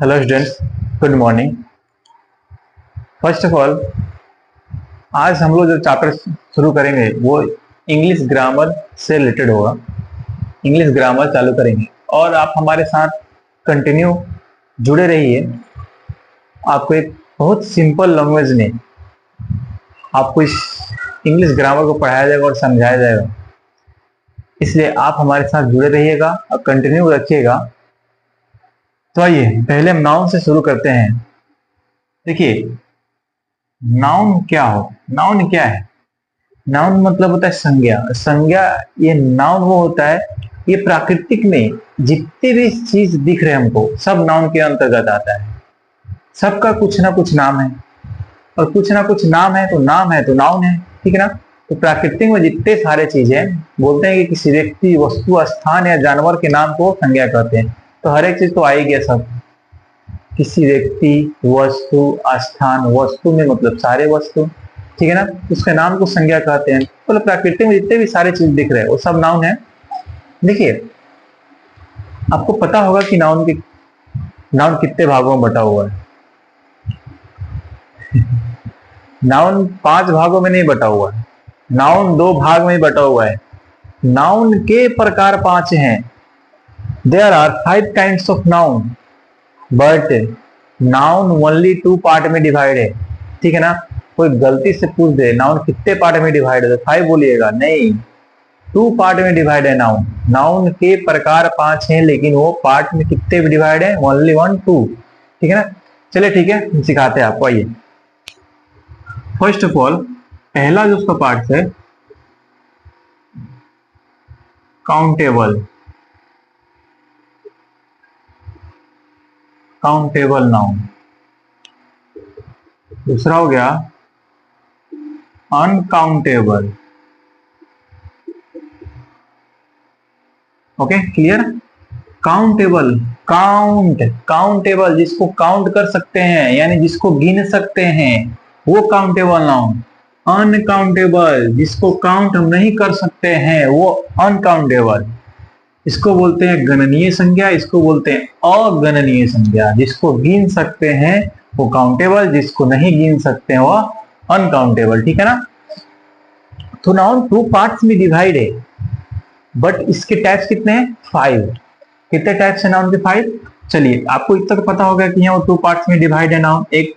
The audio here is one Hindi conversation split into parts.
Hello students, good morning. First of all, आज हम लोग जो चैप्टर शुरू करेंगे वो इंग्लिश ग्रामर से रिलेटेड होगा। इंग्लिश ग्रामर चालू करेंगे और आप हमारे साथ कंटिन्यू जुड़े रहिए। आपको एक बहुत सिंपल लैंग्वेज में आपको इस इंग्लिश ग्रामर को पढ़ाया जाएगा और समझाया जाएगा, इसलिए आप हमारे साथ जुड़े रहिएगा और कंटिन्यू रखिएगा। तो आइए पहले हम नाउन से शुरू करते हैं। देखिए, नाउन क्या क्या है? नाउन मतलब होता है संज्ञा। संज्ञा, ये नाउन वो होता है, ये प्राकृतिक में जितने भी चीज दिख रहे हैं हमको, सब नाउन के अंतर्गत आता है। सबका कुछ ना कुछ नाम है, और कुछ ना कुछ नाम है तो नाउन है, ठीक है ना। तो प्राकृतिक में जितने सारे चीजें बोलते हैं कि किसी व्यक्ति, वस्तु, स्थान या जानवर के नाम को संज्ञा कहते हैं। तो हर एक चीज तो आ ही गया सब। किसी व्यक्ति, वस्तु, स्थान, वस्तु में मतलब सारे वस्तु, ठीक है ना, उसके नाम को संज्ञा कहते हैं। मतलब प्रकृति में जितने भी सारे चीज दिख रहे हैं वो सब नाउन है। देखिए, आपको पता होगा कि नाउन कितने भागों में बटा हुआ है। नाउन 5 भागों में नहीं बटा हुआ है, नाउन 2 भाग में बटा हुआ है। नाउन के प्रकार 5 हैं। There are 5 kinds of noun, but noun only 2 part में डिवाइड है, ठीक है ना। कोई गलती से पूछ दे नाउन कितने पार्ट में डिवाइड है, तो 5 बोलिएगा, नहीं, 2 पार्ट में डिवाइड है नाउन। नाउन के प्रकार 5 हैं, लेकिन वो पार्ट में कितने डिवाइड है? ओनली 1, 2, ठीक है ना। चलिए ठीक है, सिखाते हैं आपको। आइए, फर्स्ट ऑफ ऑल, पहला जो उसका पार्ट है, काउंटेबल। Countable noun. दूसरा हो गया uncountable. Okay, clear. Countable, countable जिसको काउंट कर सकते हैं, यानी जिसको गिन सकते हैं, वो काउंटेबल नाउन। अनकाउंटेबल, जिसको काउंट हम नहीं कर सकते हैं, वो अनकाउंटेबल। इसको बोलते हैं गणनीय संज्ञा, इसको बोलते हैं अगणनीय संज्ञा। जिसको गिन सकते हैं वो काउंटेबल, जिसको नहीं गिन सकते हैं वो अनकाउंटेबल, ठीक है ना। तो नाउन 2 पार्ट्स में डिवाइड है, बट इसके टाइप्स कितने हैं? 5। कितने टाइप्स है नाउन के? 5। चलिए, आपको इतना तो पता होगा कि यहाँ 2 पार्ट्स में डिवाइड है नाउन, एक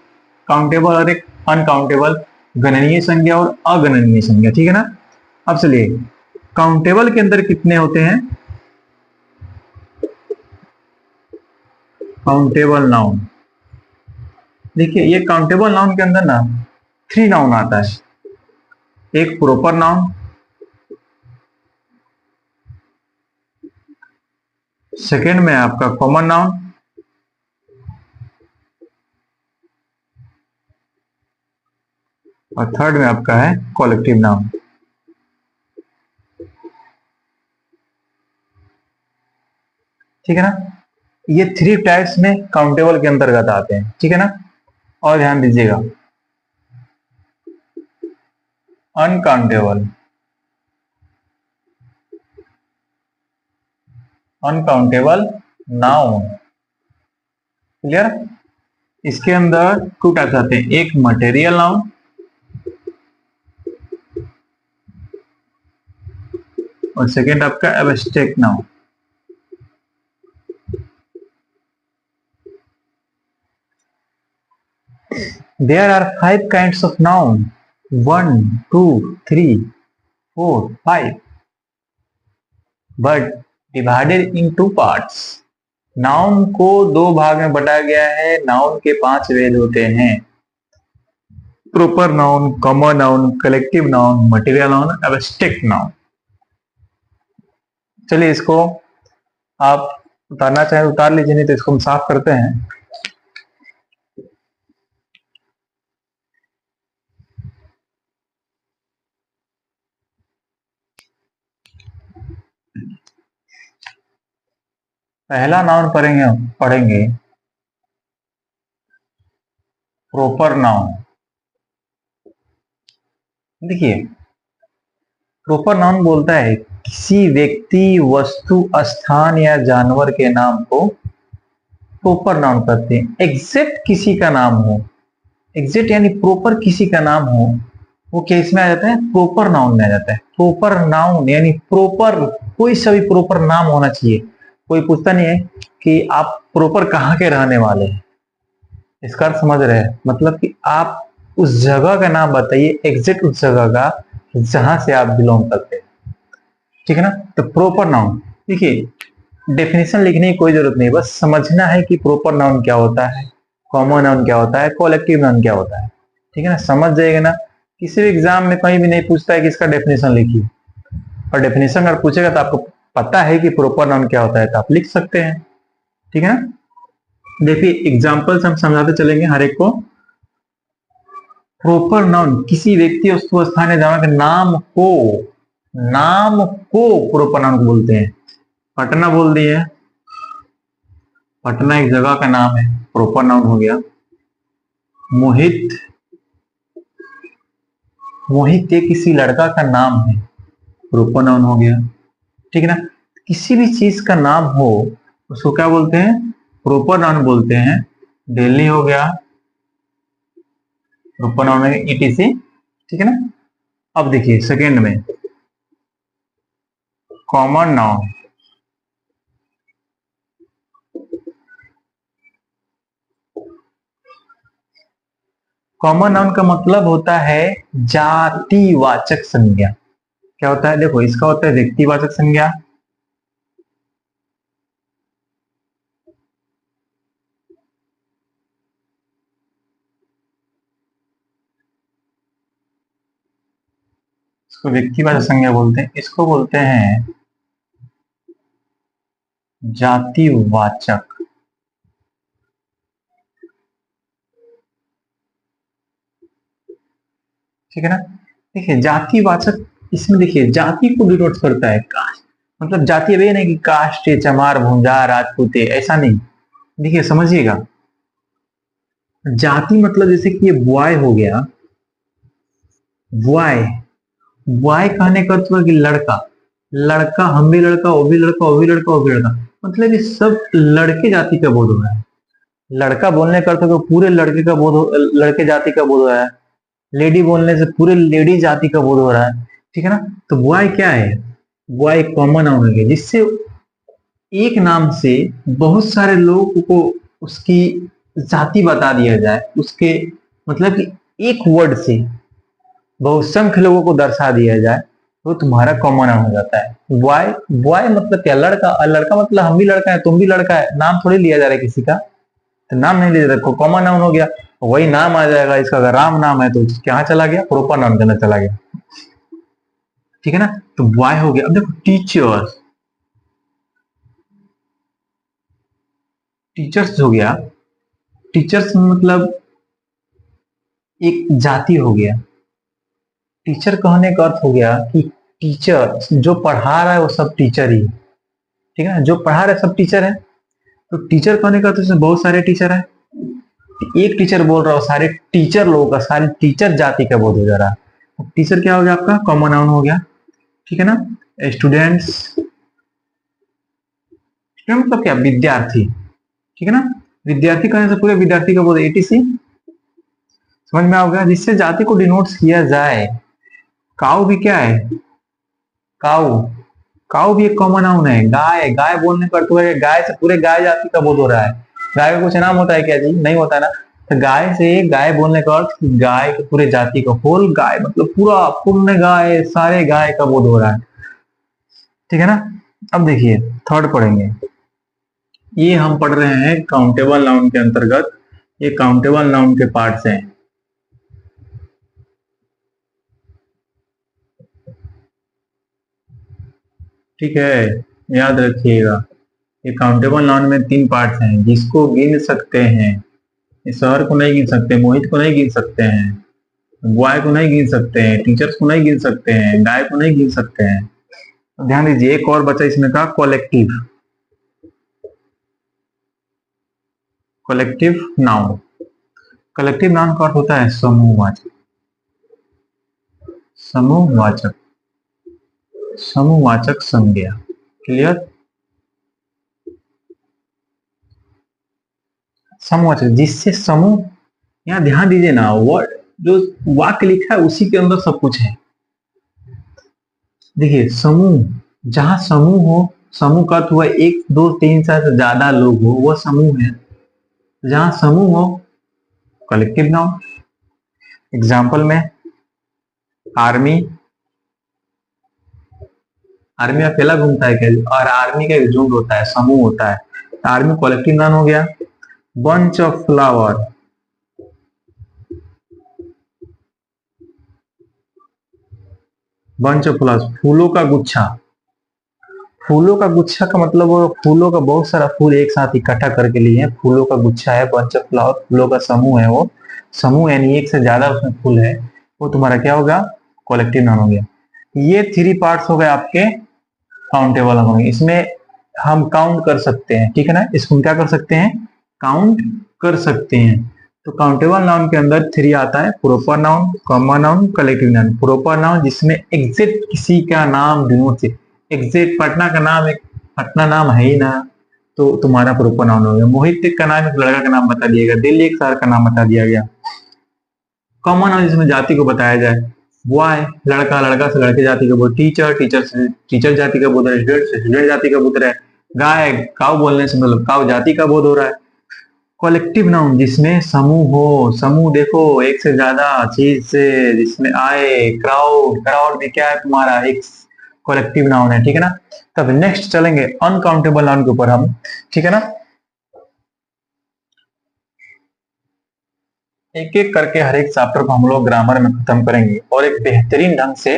काउंटेबल और एक अनकाउंटेबल, गणनीय संज्ञा और अगणनीय संज्ञा, ठीक है ना। अब चलिए, काउंटेबल के अंदर कितने होते हैं? काउंटेबल नाउन, देखिए, ये काउंटेबल नाउन के अंदर ना 3 नाउन आता है। एक प्रॉपर नाउन, सेकेंड में आपका कॉमन नाउन, और थर्ड में आपका है कलेक्टिव नाउन, ठीक है ना। ये 3 टाइप्स में काउंटेबल के अंतर्गत आते हैं, ठीक है ना। और ध्यान दीजिएगा, अनकाउंटेबल, अनकाउंटेबल नाउन, क्लियर। इसके अंदर 2 टाइप्स आते हैं, एक मटेरियल नाउन और सेकेंड आपका abstract noun. There are 5 kinds of noun. 1, 2, 3, 4, 5. But divided in 2 parts. Noun को 2 भाग में बटा गया है। नाउन के 5 वेद होते हैं, proper noun, common noun, collective noun, material noun, abstract noun. चलिए, इसको आप उतारना चाहे उतार लीजिए, नहीं तो इसको हम साफ करते हैं। पहला नाउन पढ़ेंगे प्रॉपर नाउन। देखिए, प्रॉपर नाउन बोलता है किसी व्यक्ति, वस्तु, स्थान या जानवर के नाम को प्रॉपर नाउन करते हैं। एग्जैक्ट किसी का नाम हो, एग्जैक्ट यानी प्रॉपर किसी का नाम हो, वो क्या इसमें आ जाता है, प्रॉपर नाउन में आ जाता है। प्रॉपर नाउन यानी प्रॉपर, कोई सा भी प्रॉपर नाम होना चाहिए। कोई पूछता नहीं है कि आप प्रॉपर कहाँ के रहने वाले हैं, इसका अर्थ समझ रहे हैं, मतलब कि आप उस जगह का नाम बताइए, एग्जैक्ट उस जगह का जहां से आप बिलोंग करते हैं, ठीक है ना। तो प्रॉपर नाउन, देखिए डेफिनेशन लिखने की कोई जरूरत नहीं, बस समझना है कि प्रॉपर नाउन क्या होता है, कॉमन नाउन क्या होता है, कलेक्टिव नाउन क्या होता है, ठीक है ना, समझ जाएगा ना। किसी भी एग्जाम में कहीं भी नहीं पूछता है कि इसका डेफिनेशन लिखिए, और डेफिनेशन अगर पूछेगा तो आपको पता है कि प्रॉपर नाउन क्या होता है तो आप लिख सकते हैं, ठीक है ना। देखिए एग्जाम्पल्स हम समझाते चलेंगे हर एक को। प्रॉपर नाउन किसी व्यक्ति वस्तु स्थान या जानवर के नाम को प्रॉपर नाउन बोलते हैं। पटना बोल दिए, पटना एक जगह का नाम है, प्रॉपर नाउन हो गया। मोहित, मोहित एक किसी लड़का का नाम है, प्रॉपर नाउन हो गया, ठीक है ना। किसी भी चीज का नाम हो उसको क्या बोलते हैं, प्रॉपर नाउन बोलते हैं। दिल्ली हो गया, प्रॉपर नाउन है, ईटीसी, ठीक है ना। अब देखिए सेकेंड में कॉमन नाउन। कॉमन नाउन का मतलब होता है जातिवाचक संज्ञा। क्या होता है, देखो इसका होता है व्यक्तिवाचक संज्ञा, इसको व्यक्तिवाचक संज्ञा बोलते हैं, इसको बोलते हैं जातिवाचक, ठीक है ना। देखिए जातिवाचक, इसमें देखिए जाति को डिनोट करता है, कास्ट, मतलब जाति अब ये नहीं कि कास्ट है, चमार भूंजा राजपूत है, ऐसा नहीं। देखिए समझिएगा, जाति मतलब जैसे कि ये बॉय हो गया, बॉय, बॉय कहने का अर्थ हुआ कि लड़का, लड़का, हम भी लड़का, वो भी लड़का, वो भी लड़का, वो भी लड़का, मतलब ये सब लड़के जाति का बोध हो रहा है। लड़का बोलने का अर्थ होगा पूरे लड़के का बोध, लड़के जाति का बोध हो रहा है। लेडी बोलने से पूरे लेडी जाति का बोध हो रहा है, ठीक है ना। तो बॉय क्या है, बॉय कॉमन नाउन है जिससे एक नाम से बहुत सारे लोगों को उसकी जाति बता दिया जाए, उसके मतलब कि एक वर्ड से बहुसंख्य लोगों को दर्शा दिया जाए, तो तुम्हारा कॉमन नाउन हो जाता है। बॉय, बॉय मतलब क्या, लड़का, और लड़का मतलब हम भी लड़का है, तुम भी लड़का है, नाम थोड़ी लिया जा रहा है किसी का, तो नाम नहीं लिया जा रहा, कॉमन नाउन हो गया। वही नाम आ जाएगा, इसका अगर राम नाम है तो क्या चला गया, प्रॉपर नाउन के अंदर चला गया, ठीक है ना। तो बॉय हो गया। अब देखो टीचर्स, टीचर्स हो गया, टीचर्स मतलब एक जाति हो गया। टीचर कहने का अर्थ हो गया कि टीचर जो पढ़ा रहा है वो सब टीचर ही है, ठीक है ना, जो पढ़ा रहा है सब टीचर है। तो टीचर कहने का अर्थ इसमें बहुत सारे टीचर है, एक टीचर बोल रहा हो, सारे टीचर लोगों का, सारे टीचर जाति का बोध हो जा रहा है। टीचर क्या हो गया आपका, कॉमन नाउन हो गया, ठीक है ना। स्टूडेंट्स मतलब क्या, विद्यार्थी, ठीक है ना। विद्यार्थी कहने से पूरे विद्यार्थी का बोध, एटीसी, समझ में आ गया। जिससे जाति को डिनोट किया जाए, काऊ भी क्या है, काऊ, काऊ भी एक कॉमन नाउन है। गाय, गाय बोलने पर तो है, गाय से पूरे गाय जाति का बोध हो रहा है। गाय का कुछ नाम होता है क्या जी, नहीं होता ना। तो गाय से, गाय बोलने का अर्थ गाय के पूरे जाति का, होल गाय मतलब पूरा पूर्ण गाय, सारे गाय का बोध हो रहा है, ठीक है ना। अब देखिए थर्ड पढ़ेंगे, ये हम पढ़ रहे हैं काउंटेबल नाउन के अंतर्गत, ये काउंटेबल नाउन के पार्ट्स हैं, ठीक है, याद रखिएगा। ये काउंटेबल नाउन में 3 पार्ट्स हैं, जिसको गिन सकते हैं, इस शहर को नहीं गिन सकते, मोहित को नहीं गिन सकते हैं, बॉय को नहीं गिन सकते हैं, टीचर्स को नहीं गिन सकते हैं, गाय को नहीं गिन सकते हैं। तो ध्यान दीजिए, एक और बचा इसमें का, collective, collective noun. Collective noun का अर्थ होता है समूहवाचक, समूहवाचक, समूहवाचक संज्ञा, क्लियर। समूहवाचक जिससे समूह, यहाँ ध्यान दीजिए ना, वर्ड जो वाक्य लिखा है उसी के अंदर सब कुछ है। देखिए समूह, जहां समूह हो, समूह का अर्थ हुआ एक दो तीन से ज्यादा लोग हो, वह समूह है। जहां समूह हो कलेक्टिव नाउन। एग्जाम्पल में आर्मी, आर्मी अकेला घूमता है क्या? और आर्मी का एक झुंड होता है, समूह होता है, तो आर्मी कलेक्टिव नाउन हो गया। Bunch of flower, bunch of flowers फूलों का गुच्छा। फूलों का गुच्छा का मतलब वो फूलों का बहुत सारा फूल एक साथ इकट्ठा करके लिए हैं, फूलों का गुच्छा है। बंच ऑफ फ्लावर फूलों का समूह है, वो समूह यानी एक से ज्यादा उसमें फूल है, वो तुम्हारा क्या होगा? कलेक्टिव नाउन हो गया। ये थ्री पार्ट्स हो गए आपके काउंटेबल नाउन। इसमें हम काउंट कर सकते हैं, ठीक है ना, इसको हम क्या कर सकते हैं? काउंट कर सकते हैं। तो काउंटेबल नाउन के अंदर थ्री आता है, proper noun, common noun, collective noun. Proper noun जिसमें एग्जैक्ट किसी का नाम डिनोट, एग्जैक्ट पटना का नाम एक पटना नाम है ही ना, तो तुम्हारा प्रोपर नाउन हो गया। मोहित का नाम एक लड़का का नाम बता दिया गया, दिल्ली एक शहर का नाम बता दिया गया। कॉमन नाउन जिसमें जाति को बताया जाए, बॉय लड़का, लड़का से लड़के जाति का बोध, टीचर टीचर से टीचर जाति का बोध है, स्टूडेंट से स्टूडेंट जाति का बोध है, गाय काऊ बोलने से मतलब काऊ जाति का बोध हो रहा है। कलेक्टिव नाउन जिसमें समूह हो, समूह देखो एक से ज्यादा चीज से, जिसमें आए, क्राउड, क्राउड में क्या है तुम्हारा? एक कलेक्टिव नाउन है, ठीक है ना। तब नेक्स्ट चलेंगे अनकाउंटेबल नाउन के ऊपर हम, ठीक है ना। एक एक करके हर एक चैप्टर को हम लोग ग्रामर में खत्म करेंगे और एक बेहतरीन ढंग से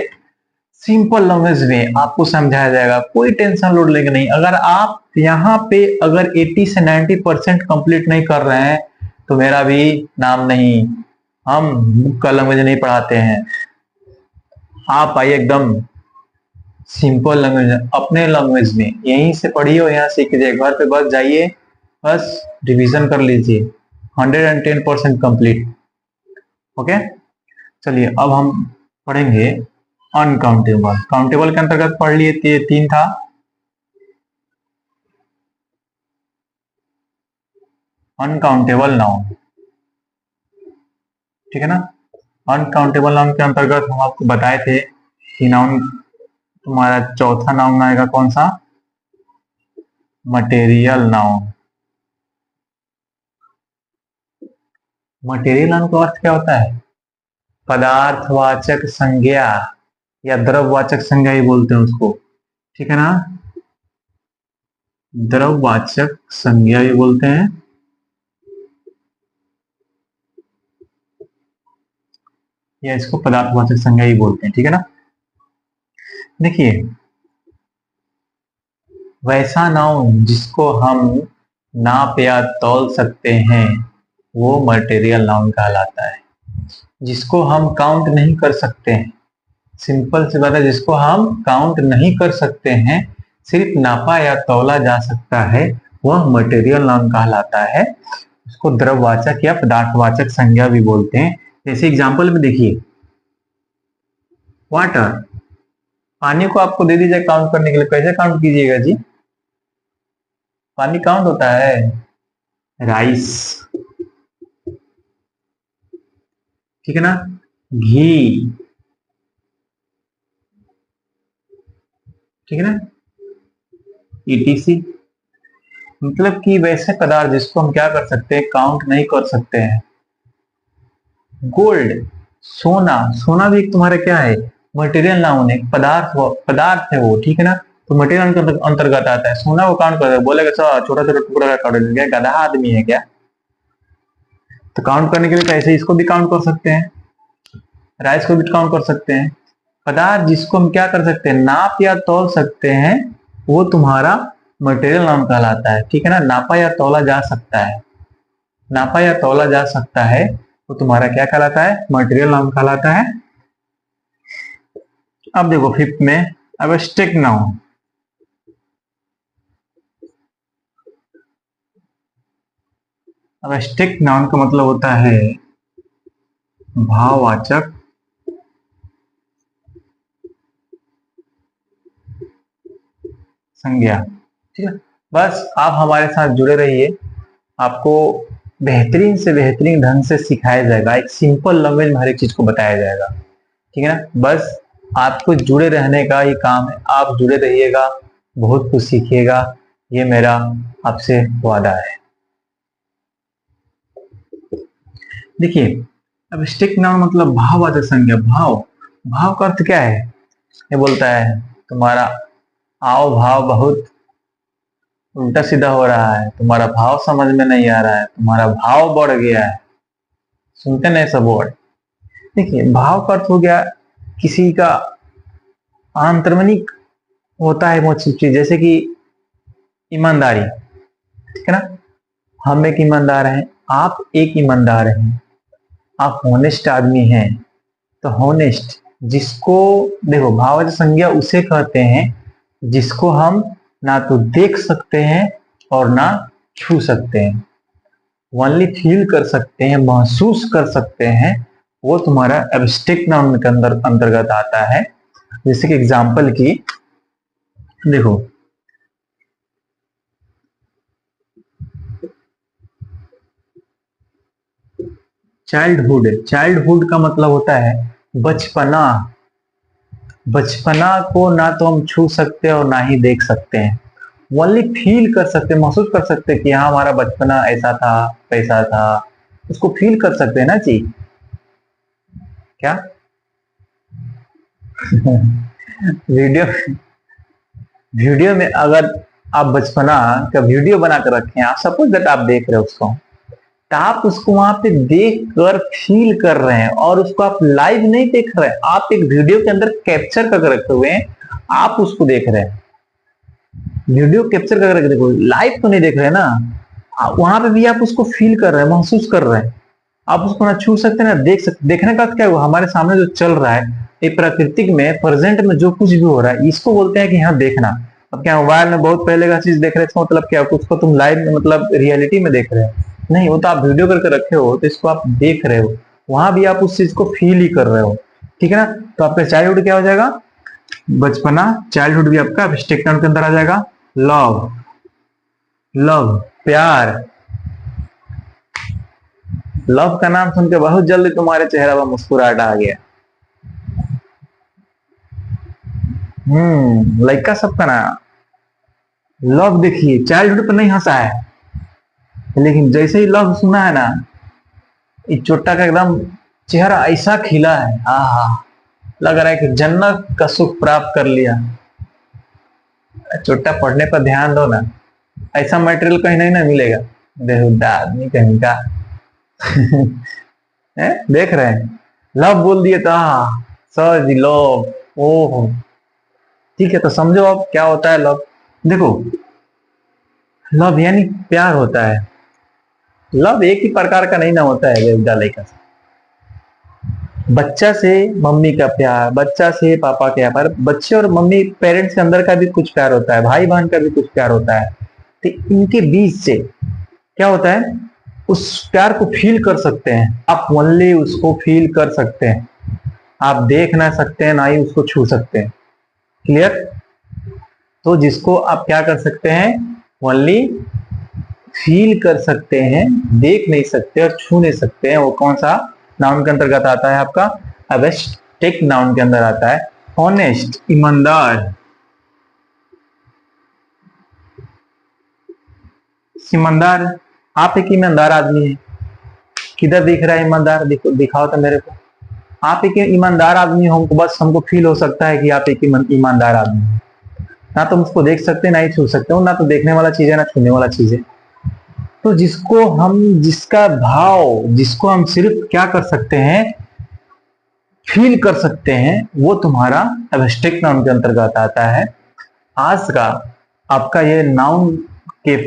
सिंपल लैंग्वेज में आपको समझाया जाएगा। कोई टेंशन लोड लेंगे नहीं। अगर आप यहाँ पे अगर 80 से 90% कंप्लीट नहीं कर रहे हैं तो मेरा भी नाम नहीं, हम बुक का लैंग्वेज नहीं पढ़ाते हैं। आप आइए एकदम सिंपल लैंग्वेज, अपने लैंग्वेज में यहीं से पढ़िए और यहाँ सीख लीजिए। घर पे बस जाइए, बस रिवीजन कर लीजिए। 110% कंप्लीट। ओके, चलिए अब हम पढ़ेंगे अनकाउंटेबल। काउंटेबल के अंतर्गत पढ़ लिए तीन था, अनकाउंटेबल नाउन, ठीक है ना। अनकाउंटेबल नाउन के अंतर्गत हम आपको बताए थे कि नाउन तुम्हारा चौथा नाउन आएगा कौन सा? Material noun. मटेरियल नाउन का अर्थ क्या होता है? पदार्थवाचक संज्ञा या द्रववाचक संज्ञा ही बोलते हैं उसको, ठीक है ना। द्रववाचक संज्ञा भी बोलते हैं या इसको पदार्थवाचक संज्ञा ही बोलते हैं, ठीक है ना। देखिए वैसा नाउन जिसको हम नाप या तौल सकते हैं वो मटेरियल नाउन कहलाता है। जिसको हम काउंट नहीं कर सकते हैं, सिंपल सी बात है, जिसको हम काउंट नहीं कर सकते हैं, सिर्फ नापा या तौला जा सकता है, वह मटेरियल नाउन कहलाता है। उसको द्रववाचक या पदार्थवाचक संज्ञा भी बोलते हैं। जैसे एग्जांपल में देखिए, वाटर, पानी को आपको दे दीजिए काउंट करने के लिए, कैसे काउंट कीजिएगा जी? पानी काउंट होता है? राइस, ठीक है ना, घी, ठीक है ना, ईटीसी। मतलब कि वैसे पदार्थ जिसको हम क्या कर सकते हैं, काउंट नहीं कर सकते हैं। गोल्ड, सोना, सोना भी एक तुम्हारा क्या है? मटेरियल नाउन है, पदार्थ पदार्थ है वो, ठीक है ना। तो मटेरियल के अंतर्गत आता है। सोना को काउंट कर बोलेगा सर छोटा छोटा टुकड़ा का काउंट, क्या गधा आदमी है क्या? तो काउंट करने के लिए कैसे इसको भी काउंट कर सकते हैं, राइस को भी काउंट कर सकते हैं। पदार्थ जिसको हम क्या कर सकते हैं, नाप या तौल सकते हैं, वो तुम्हारा मटेरियल नाउन कहलाता है, ठीक है ना। नापा या तौला जा सकता है, नापा या तौला जा सकता है, तो तुम्हारा क्या कहलाता है? मटेरियल नाउन कहलाता है। अब देखो फिफ्थ में एब्स्ट्रैक्ट नाउन। एब्स्ट्रैक्ट नाउन का मतलब होता है भाववाचक संज्ञा, ठीक है। बस आप हमारे साथ जुड़े रहिए, आपको बेहतरीन से बेहतरीन ढंग से सिखाया जाएगा, एक सिंपल लैंग्वेज में हर एक चीज को बताया जाएगा। ठीक है ना, बस आपको जुड़े रहने का ही काम है, आप जुड़े रहिएगा, बहुत कुछ सीखिएगा, ये मेरा आपसे वादा है। देखिए, अब स्टिक नाउन मतलब भाववाचक संज्ञा। भाव, भाव का अर्थ क्या है? ये बोलता है तुम्हारा आओ भाव बहुत उल्टा सीधा हो रहा है, तुम्हारा भाव समझ में नहीं आ रहा है, तुम्हारा भाव बढ़ गया है। सुनते नहीं सब वर्ड। देखिए, भाव का अर्थ हो गया किसी का आंतर्मनिक होता है वो चीज, जैसे कि ईमानदारी। ठीक है ना, हम एक ईमानदार हैं, आप एक ईमानदार हैं, आप होनेस्ट आदमी हैं। तो होनेस्ट, जिसको देखो भाववाचक संज्ञा उसे कहते हैं जिसको हम ना तो देख सकते हैं और ना छू सकते हैं, ओनली फील कर सकते हैं, महसूस कर सकते हैं, वो तुम्हारा एब्स्ट्रैक्ट नाउन के अंदर अंतर्गत आता है। जैसे कि एग्जांपल की देखो, चाइल्डहुड। चाइल्डहुड का मतलब होता है बचपना। बचपना को ना तो हम छू सकते हैं और ना ही देख सकते हैं, ओनली फील कर सकते हैं, महसूस कर सकते हैं कि हाँ हमारा बचपना ऐसा था, वैसा था, उसको फील कर सकते हैं ना जी। क्या वीडियो वीडियो में अगर आप बचपना का वीडियो बनाकर रखे हैं, आप सपोज दैट आप देख रहे हो उसको, तो आप उसको वहां पे देख कर फील कर रहे हैं, और उसको आप लाइव नहीं देख रहे हैं, आप एक वीडियो के अंदर कैप्चर करके रखे हुए हैं, आप उसको देख रहे हैं। वीडियो कैप्चर करके देखो, लाइव तो नहीं देख रहे ना, वहां पे भी आप उसको फील कर रहे हैं, महसूस कर रहे हैं। आप उसको ना छू सकते ना देख सकते। देखने का क्या हुआ, हमारे सामने जो चल रहा है ये प्राकृतिक में प्रेजेंट में जो कुछ भी हो रहा है, इसको बोलते हैं कि हाँ देखना। अब क्या मोबाइल में बहुत पहले का चीज देख रहे थे, मतलब क्या कुछ को तुम लाइव में मतलब रियलिटी में देख रहे हो नहीं, वो तो आप वीडियो करके रखे हो, तो इसको आप देख रहे हो, वहां भी आप उस चीज को फील ही कर रहे हो। ठीक है ना, तो आपका चाइल्डहुड क्या हो जाएगा, बचपना। चाइल्डहुड भी आपका एब्स्ट्रैक्ट नाउन के अंदर आ जाएगा। लव, लव प्यार। लव का नाम सुन के बहुत जल्दी तुम्हारे चेहरा पर मुस्कुराहट आ गया। लड़का सबका ना लव, देखिए चाइल्डहुड पर नहीं हंसा है, लेकिन जैसे ही लव सुना है ना, इस चोटा का एकदम चेहरा ऐसा खिला है, आहा, लग रहा है कि जन्नत का सुख प्राप्त कर लिया। चोटा पढ़ने पर ध्यान दो ना, ऐसा मटेरियल कहीं नहीं ना मिलेगा, बेहुदा आदमी कहीं का। है? देख रहे हैं, लव बोल दिए तो सर जी लव, ओह ठीक है, तो समझो अब क्या होता है लव। देखो, लव यानी प्यार होता है। लव एक ही प्रकार का नहीं ना होता है बेहुदा लड़का से। बच्चा से मम्मी का प्यार, बच्चा से पापा का प्यार, बच्चे और मम्मी पेरेंट्स के अंदर का भी कुछ प्यार होता है, भाई बहन का भी कुछ प्यार होता है। तो इनके बीच से क्या होता है, उस प्यार को फील कर सकते हैं आप, ओनली उसको फील कर सकते हैं, आप देख ना सकते हैं ना ही उसको छू सकते हैं। क्लियर? तो जिसको आप क्या कर सकते हैं, ओनली फील कर सकते हैं, देख नहीं सकते और छू नहीं सकते हैं, वो कौन सा नाउन के अंतर्गत आता है, आपका एब्स्ट्रैक्ट नाउन के अंदर आता है। ऑनेस्ट, ईमानदार। ईमानदार, आप एक ईमानदार आदमी है, किधर दिख रहा है ईमानदार, दिखाओ तो मेरे को। आप एक ईमानदार आदमी हो, हमको बस हमको फील हो सकता है कि आप एक ईमानदार आदमी हैं। ना तो हम उसको देख सकते ना ही छू सकते हो, ना तो देखने वाला चीज है ना छूने वाला चीज है। तो जिसको हम, जिसका भाव, जिसको हम सिर्फ क्या कर सकते हैं, फील कर सकते हैं, वो तुम्हारा एब्स्ट्रैक्ट नाउन के अंतर्गत आता है। आज का आपका ये नाउन के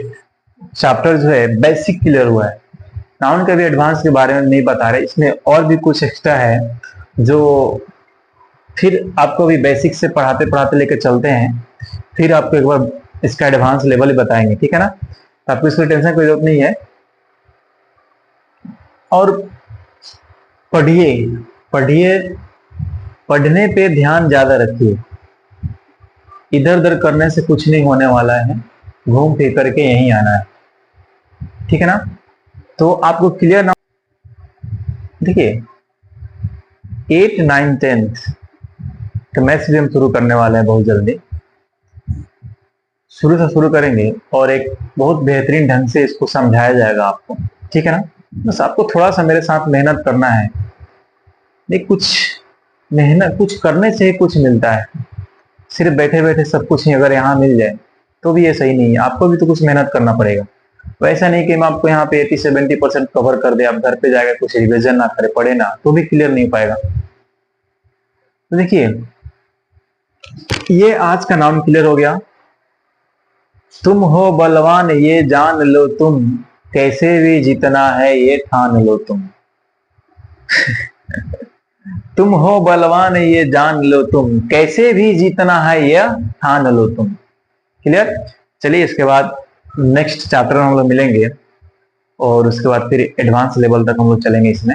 चैप्टर जो है बेसिक क्लियर हुआ है। नाउन का भी एडवांस के बारे में नहीं बता रहे, इसमें और भी कुछ एक्स्ट्रा है जो फिर आपको भी बेसिक से पढ़ाते पढ़ाते लेकर चलते हैं, फिर आपको एक बार इसका एडवांस लेवल ही बताएंगे। ठीक है ना, तो आपको इसकी टेंशन कोई जरूरत नहीं है। और पढ़िए पढ़िए, पढ़ने पे ध्यान ज्यादा रखिए, इधर उधर करने से कुछ नहीं होने वाला है, घूम फिर करके यहीं आना है। ठीक है ना, तो आपको क्लियर ना, देखिए 8, 9, 10th तो मैथ्स भी हम शुरू करने वाले हैं बहुत जल्दी। शुरू से शुरू करेंगे और एक बहुत बेहतरीन ढंग से इसको समझाया जाएगा आपको, ठीक है ना। बस आपको थोड़ा सा मेरे साथ मेहनत करना है। नहीं, कुछ मेहनत, कुछ करने से ही कुछ मिलता है। सिर्फ बैठे बैठे सब कुछ ही अगर यहाँ मिल जाए तो भी ये सही नहीं है, आपको भी तो कुछ मेहनत करना पड़ेगा। वैसा नहीं कि मैं आपको यहाँ पे 80-70% कवर कर दे, आप घर पे जाकर कुछ रिविजन ना करे, पढ़े ना, तो भी क्लियर नहीं हो पाएगा। तो देखिए, ये आज का नाउन क्लियर हो गया। तुम हो बलवान ये जान लो तुम, कैसे भी जीतना है ये ठान लो तुम। तुम हो बलवान ये जान लो तुम, कैसे भी जीतना है ये ठान लो तुम। क्लियर। चलिए, इसके बाद नेक्स्ट चैप्टर में हम लोग मिलेंगे और उसके बाद फिर एडवांस लेवल तक हम लोग चलेंगे इसमें।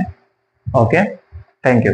Okay, thank you.